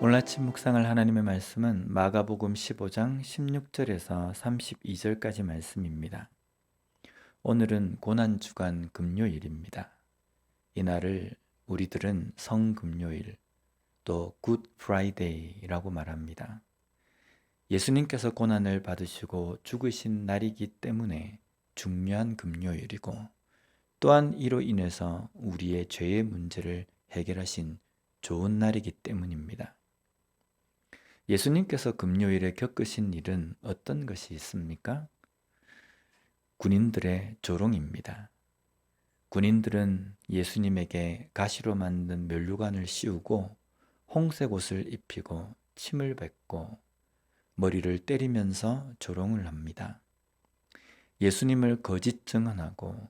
오늘 아침 묵상할 하나님의 말씀은 마가복음 15장 16절에서 32절까지 말씀입니다. 오늘은 고난주간 금요일입니다. 이날을 우리들은 성금요일, 또 굿 프라이데이라고 말합니다. 예수님께서 고난을 받으시고 죽으신 날이기 때문에 중요한 금요일이고, 또한 이로 인해서 우리의 죄의 문제를 해결하신 좋은 날이기 때문입니다. 예수님께서 금요일에 겪으신 일은 어떤 것이 있습니까? 군인들의 조롱입니다. 군인들은 예수님에게 가시로 만든 면류관을 씌우고 홍색 옷을 입히고 침을 뱉고 머리를 때리면서 조롱을 합니다. 예수님을 거짓 증언하고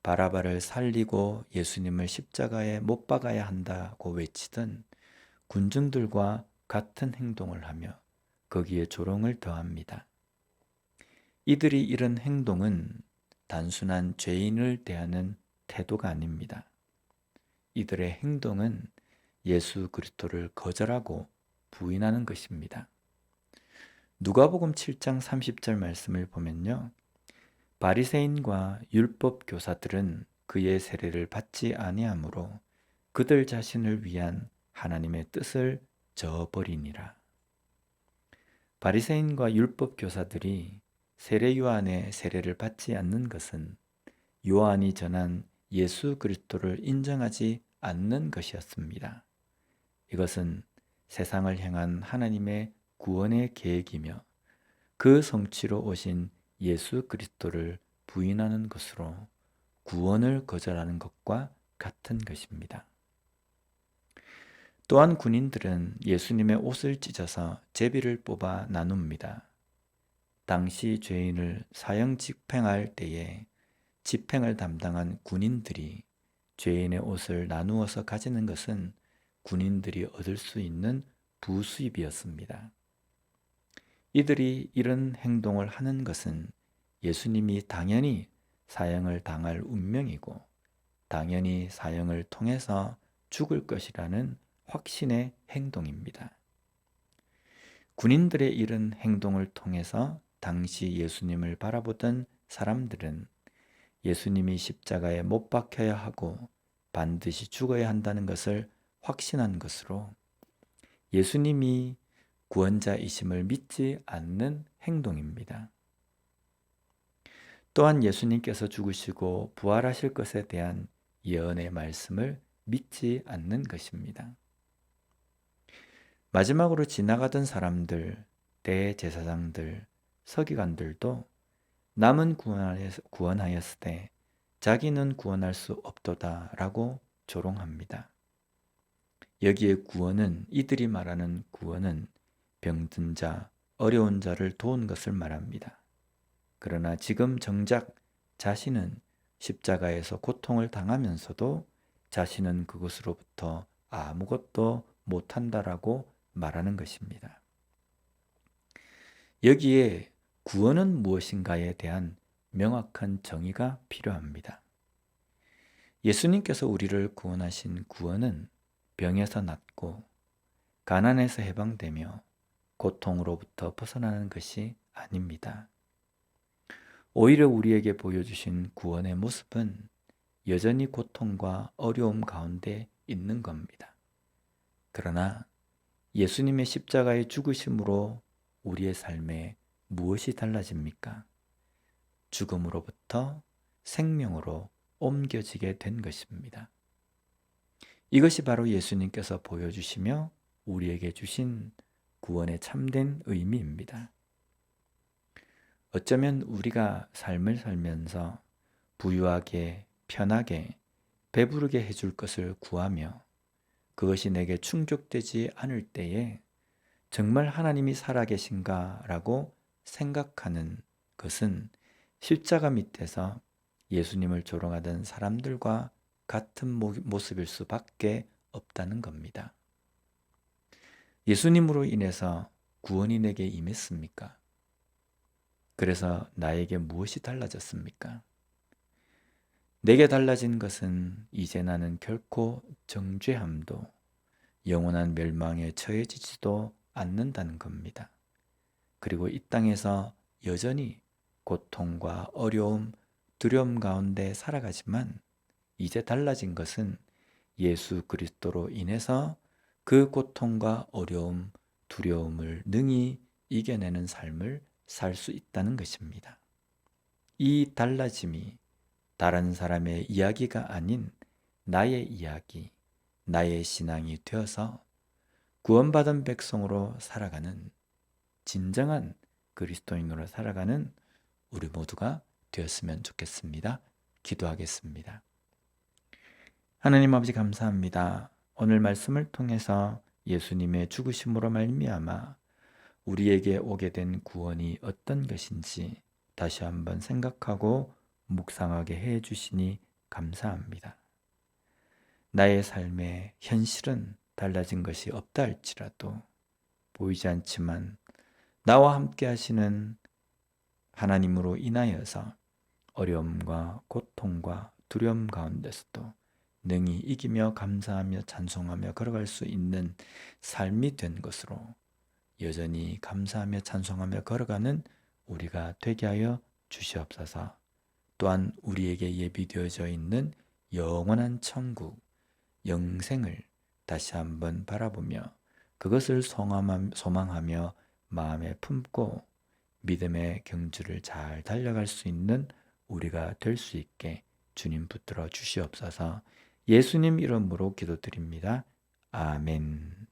바라바를 살리고 예수님을 십자가에 못 박아야 한다고 외치던 군중들과 같은 행동을 하며 거기에 조롱을 더합니다. 이들이 이런 행동은 단순한 죄인을 대하는 태도가 아닙니다. 이들의 행동은 예수 그리스도를 거절하고 부인하는 것입니다. 누가복음 7장 30절 말씀을 보면요. 바리새인과 율법 교사들은 그의 세례를 받지 아니하므로 그들 자신을 위한 하나님의 뜻을 저버리니라. 바리새인과 율법 교사들이 세례 요한의 세례를 받지 않는 것은 요한이 전한 예수 그리스도를 인정하지 않는 것이었습니다. 이것은 세상을 향한 하나님의 구원의 계획이며 그 성취로 오신 예수 그리스도를 부인하는 것으로 구원을 거절하는 것과 같은 것입니다. 또한 군인들은 예수님의 옷을 찢어서 제비를 뽑아 나눕니다. 당시 죄인을 사형 집행할 때에 집행을 담당한 군인들이 죄인의 옷을 나누어서 가지는 것은 군인들이 얻을 수 있는 부수입이었습니다. 이들이 이런 행동을 하는 것은 예수님이 당연히 사형을 당할 운명이고 당연히 사형을 통해서 죽을 것이라는 확신의 행동입니다. 군인들의 이런 행동을 통해서 당시 예수님을 바라보던 사람들은 예수님이 십자가에 못 박혀야 하고 반드시 죽어야 한다는 것을 확신한 것으로 예수님이 구원자이심을 믿지 않는 행동입니다. 또한 예수님께서 죽으시고 부활하실 것에 대한 예언의 말씀을 믿지 않는 것입니다. 마지막으로 지나가던 사람들, 대제사장들, 서기관들도 남은 구원하였을 때 자기는 구원할 수 없도다라고 조롱합니다. 여기에 구원은, 이들이 말하는 구원은 병든 자, 어려운 자를 도운 것을 말합니다. 그러나 지금 정작 자신은 십자가에서 고통을 당하면서도 자신은 그것으로부터 아무것도 못한다라고 말하는 것입니다. 여기에 구원은 무엇인가에 대한 명확한 정의가 필요합니다. 예수님께서 우리를 구원하신 구원은 병에서 낫고 가난에서 해방되며 고통으로부터 벗어나는 것이 아닙니다. 오히려 우리에게 보여주신 구원의 모습은 여전히 고통과 어려움 가운데 있는 겁니다. 그러나 예수님의 십자가의 죽으심으로 우리의 삶에 무엇이 달라집니까? 죽음으로부터 생명으로 옮겨지게 된 것입니다. 이것이 바로 예수님께서 보여주시며 우리에게 주신 구원의 참된 의미입니다. 어쩌면 우리가 삶을 살면서 부유하게, 편하게, 배부르게 해줄 것을 구하며 그것이 내게 충족되지 않을 때에 정말 하나님이 살아계신가라고 생각하는 것은 십자가 밑에서 예수님을 조롱하던 사람들과 같은 모습일 수밖에 없다는 겁니다. 예수님으로 인해서 구원이 내게 임했습니까? 그래서 나에게 무엇이 달라졌습니까? 내게 달라진 것은 이제 나는 결코 정죄함도 영원한 멸망에 처해지지도 않는다는 겁니다. 그리고 이 땅에서 여전히 고통과 어려움, 두려움 가운데 살아가지만 이제 달라진 것은 예수 그리스도로 인해서 그 고통과 어려움, 두려움을 능히 이겨내는 삶을 살 수 있다는 것입니다. 이 달라짐이 다른 사람의 이야기가 아닌 나의 이야기, 나의 신앙이 되어서 구원받은 백성으로 살아가는 진정한 그리스도인으로 살아가는 우리 모두가 되었으면 좋겠습니다. 기도하겠습니다. 하나님 아버지 감사합니다. 오늘 말씀을 통해서 예수님의 죽으심으로 말미암아 우리에게 오게 된 구원이 어떤 것인지 다시 한번 생각하고 묵상하게 해 주시니 감사합니다. 나의 삶의 현실은 달라진 것이 없다 할지라도 보이지 않지만 나와 함께 하시는 하나님으로 인하여서 어려움과 고통과 두려움 가운데서도 능히 이기며 감사하며 찬송하며 걸어갈 수 있는 삶이 된 것으로 여전히 감사하며 찬송하며 걸어가는 우리가 되게 하여 주시옵소서. 또한 우리에게 예비되어져 있는 영원한 천국, 영생을 다시 한번 바라보며 그것을 소망하며 마음에 품고 믿음의 경주를 잘 달려갈 수 있는 우리가 될 수 있게 주님 붙들어 주시옵소서. 예수님 이름으로 기도드립니다. 아멘.